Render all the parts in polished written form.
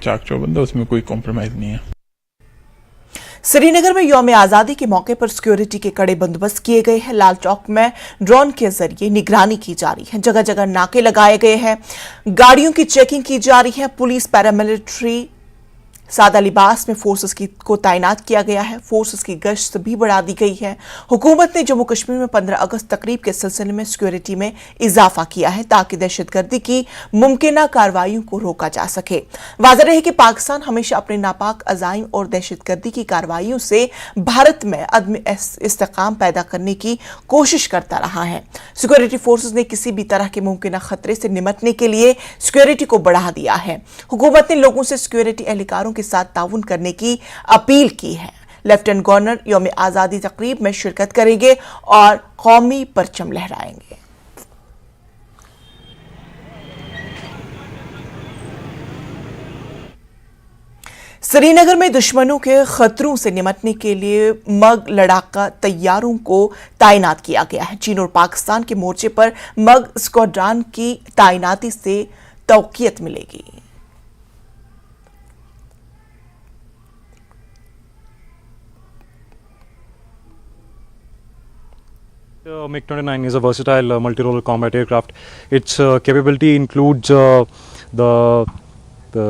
चाक चौबंद है, उसमें कोई कॉम्प्रोमाइज नहीं है। श्रीनगर में यौम आजादी के मौके पर सिक्योरिटी के कड़े बंदोबस्त किए गए हैं। लाल चौक में ड्रोन के जरिए निगरानी की जा रही है। जगह जगह नाके लगाए गए हैं। गाड़ियों की चेकिंग की जा रही है। पुलिस, पैरामिलिट्री, सादा लिबास में फोर्सेस को तैनात किया गया है। फोर्सेस की गश्त भी बढ़ा दी गई है। हुकूमत ने जम्मू कश्मीर में 15 अगस्त तकरीब के सिलसिले में सिक्योरिटी में इजाफा किया है ताकि दहशतगर्दी की मुमकिन कार्रवाइयों को रोका जा सके। वाज़ेह रहे कि पाकिस्तान हमेशा अपने नापाक अज़ाइम और दहशतगर्दी की कार्रवाइयों से भारत में अदम इस्तेकाम पैदा करने की कोशिश करता रहा है। सिक्योरिटी फोर्सेस ने किसी भी तरह के मुमकिन खतरे से निपटने के लिए सिक्योरिटी को बढ़ा दिया है। हुकूमत ने लोगों से सिक्योरिटी एहलकारों के साथ ताउन करने की अपील की है। लेफ्टिनेंट गवर्नर यौम आजादी तकरीब में शिरकत करेंगे और कौमी परचम लहराएंगे। श्रीनगर में दुश्मनों के खतरों से निपटने के लिए मग लड़ाका तैयारों को तैनात किया गया है। चीन और पाकिस्तान के मोर्चे पर मग स्क्वाड्रन की तैनाती से तौकीयत मिलेगी। MiG-29 is a versatile multi-role combat aircraft. Its capability includes the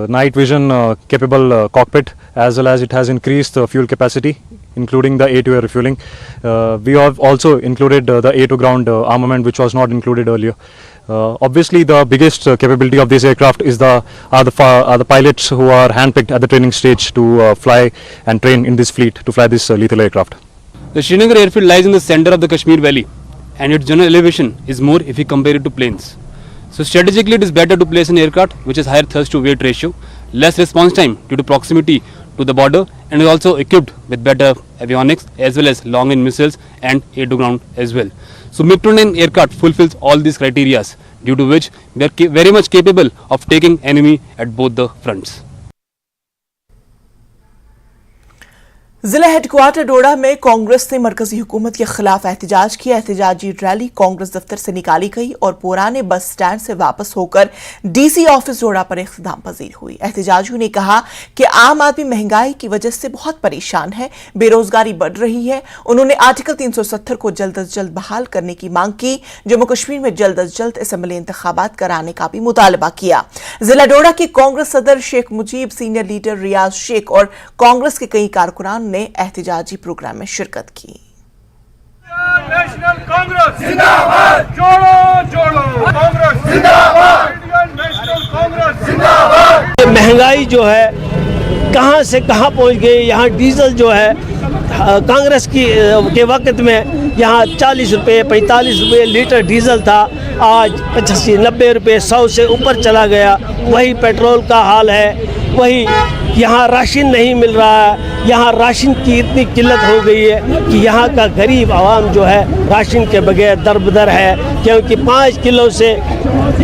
night vision capable cockpit, as well as it has increased fuel capacity, including the A2 air refueling. We have also included the A2 ground armament, which was not included earlier. Obviously, the biggest capability of this aircraft is are the pilots who are handpicked at the training stage to fly and train in this fleet to fly this lethal aircraft. The Srinagar airfield lies in the center of the Kashmir Valley, and its general elevation is more if we compare it to plains. So strategically it is better to place an aircraft which has higher thrust to weight ratio, less response time due to proximity to the border, and is also equipped with better avionics as well as long range missiles and air to ground as well. So MiG-29 aircraft fulfills all these criteria, due to which we are very much capable of taking enemy at both the fronts. जिला headquarter डोडा में कांग्रेस ने मरकजी हुकूमत के खिलाफ एहतजाज किया। एहतजाजी rally Congress दफ्तर से निकाली गई और पुराने बस स्टैंड से वापस होकर डीसी ऑफिस डोडा पर इख्तिताम पजीर हुई। एहतजाजियों ने कहा कि आम आदमी महंगाई की वजह से बहुत परेशान है, बेरोजगारी बढ़ रही है। उन्होंने आर्टिकल 370 को जल्द अज जल्द बहाल करने की मांग की। जम्मू कश्मीर में जल्द अज जल्द असेंबली इंतखाबात कराने का भी मुतालबा किया। जिला डोडा के कांग्रेस सदर शेख मुजीब, सीनियर लीडर रियाज शेख और कांग्रेस के कई कारकुनान ने एहतजाजी प्रोग्राम में शिरकत की। नेशनल कांग्रेस जिंदाबाद, जोड़ो जोड़ो कांग्रेस जिंदाबाद, इंडियन नेशनल कांग्रेस जिंदाबाद। महंगाई जो है कहां से कहां पहुंच गई। यहाँ डीजल जो है कांग्रेस के वक्त में यहाँ 40 रुपये 45 रुपये लीटर डीजल था, आज 85-90 रुपये 100 से ऊपर चला गया। वही पेट्रोल का हाल है। वही यहाँ राशन नहीं मिल रहा है। यहाँ राशन की इतनी किल्लत हो गई है कि यहाँ का गरीब आवाम जो है राशन के बगैर दरबदर है, क्योंकि 5 किलो से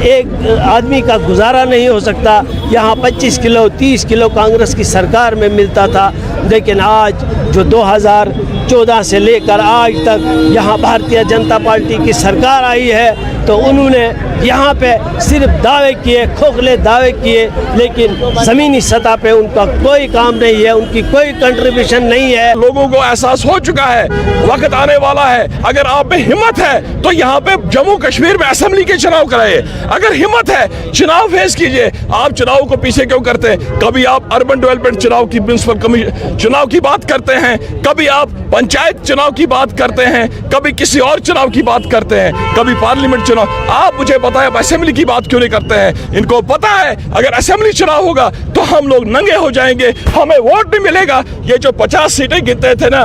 एक आदमी का गुजारा नहीं हो सकता। यहाँ 25 किलो 30 किलो कांग्रेस की सरकार में मिलता था, लेकिन आज जो 2014 से लेकर आज तक यहाँ भारतीय जनता पार्टी की सरकार आई है, तो उन्होंने यहाँ पे सिर्फ दावे किए, खोखले दावे किए, लेकिन ज़मीनी सतह पे उनका कोई काम नहीं है, उनकी कोई कंट्रीब्यूशन नहीं है। लोगों को एहसास हो चुका है, वक्त आने वाला है। अगर आप में हिम्मत है तो यहाँ पे जम्मू कश्मीर में असेंबली के चुनाव कराइए। अगर हिम्मत है चुनाव फेस कीजिए। आप चुनाव को पीछे क्यों करते हैं? कभी आप अर्बन डेवलपमेंट चुनाव की, म्युनिसिपल कमीशन चुनाव की बात करते हैं, कभी आप पंचायत चुनाव की बात करते हैं, कभी किसी और चुनाव की बात करते हैं, कभी पार्लियामेंट चुनाव। आप मुझे बताएं असेंबली की बात क्यों नहीं करते हैं? इनको पता है अगर असेंबली चुनाव होगा तो हम लोग नंगे हो जाएंगे, हमें वोट नहीं मिलेगा। ये जो 50 सीटें गिनते थे ना,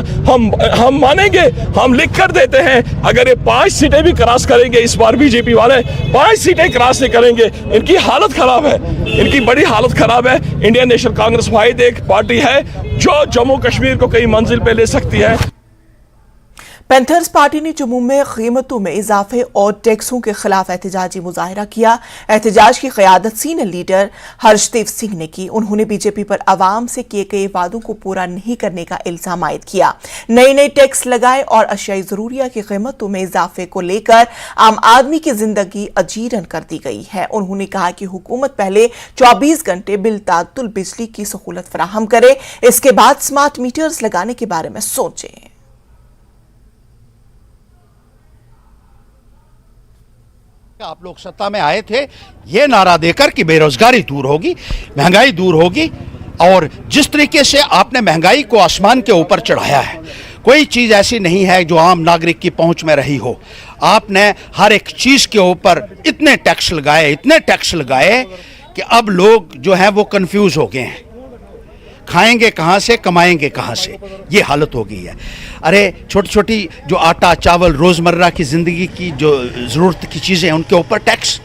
हम मानेंगे, हम लिख कर देते हैं। अगर ये 5 सीटें भी क्रॉस करेंगे इस बार बीजेपी वाले, 5 सीटें क्रॉस नहीं करेंगे, इनकी हालत खराब है, इनकी बड़ी हालत खराब है। इंडियन नेशनल कांग्रेस वाहिद एक पार्टी है जो जम्मू कश्मीर को कई मंजिल पे ले सकती है। पैंथर्स पार्टी ने जम्मू में कीमतों में इजाफे और टैक्सों के खिलाफ एहतजाजी मुजाहरा किया। एहतजाज की क़यादत सीनियर लीडर हर्षदेव सिंह ने की। उन्होंने बीजेपी पर आवाम से किए गए वादों को पूरा नहीं करने का इल्जाम आयद किया। नए टैक्स लगाए और अशियाई ज़रूरिया की कीमतों में इजाफे को लेकर आम आदमी की जिंदगी अजीरन कर दी गई है। उन्होंने कहा कि हुकूमत पहले 24 घंटे बिलतातुल बिजली की सहूलत फराहम करे, इसके बाद स्मार्ट मीटर्स लगाने के बारे में सोचे। आप लोग सत्ता में आए थे ये नारा देकर कि बेरोजगारी दूर होगी, महंगाई दूर होगी, और जिस तरीके से आपने महंगाई को आसमान के ऊपर चढ़ाया है, कोई चीज़ ऐसी नहीं है जो आम नागरिक की पहुंच में रही हो। आपने हर एक चीज़ के ऊपर इतने टैक्स लगाए कि अब लोग जो हैं वो कंफ्यूज हो गए हैं, खाएंगे कहाँ से, कमाएंगे कहाँ से, ये हालत हो गई है। अरे छोटी छोटी जो आटा चावल रोज़मर्रा की ज़िंदगी की जो ज़रूरत की चीज़ें हैं उनके ऊपर टैक्स,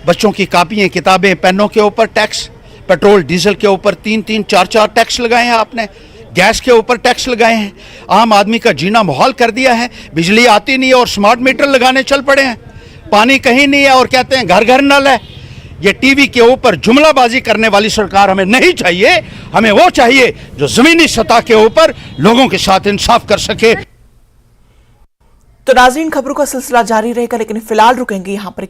बच्चों की कापियाँ किताबें पेनों के ऊपर टैक्स, पेट्रोल डीजल के ऊपर 3-3 4-4 टैक्स लगाए हैं आपने, गैस के ऊपर टैक्स लगाए हैं, आम आदमी का जीना मुहाल कर दिया है। बिजली आती नहीं है और स्मार्ट मीटर लगाने चल पड़े हैं, पानी कहीं नहीं है और कहते हैं घर घर नल है। ये टीवी के ऊपर जुमलाबाजी करने वाली सरकार हमें नहीं चाहिए। हमें वो चाहिए जो जमीनी सतह के ऊपर लोगों के साथ इंसाफ कर सके। तो नाज़रीन, खबरों का सिलसिला जारी रहेगा, लेकिन फिलहाल रुकेंगे यहां पर।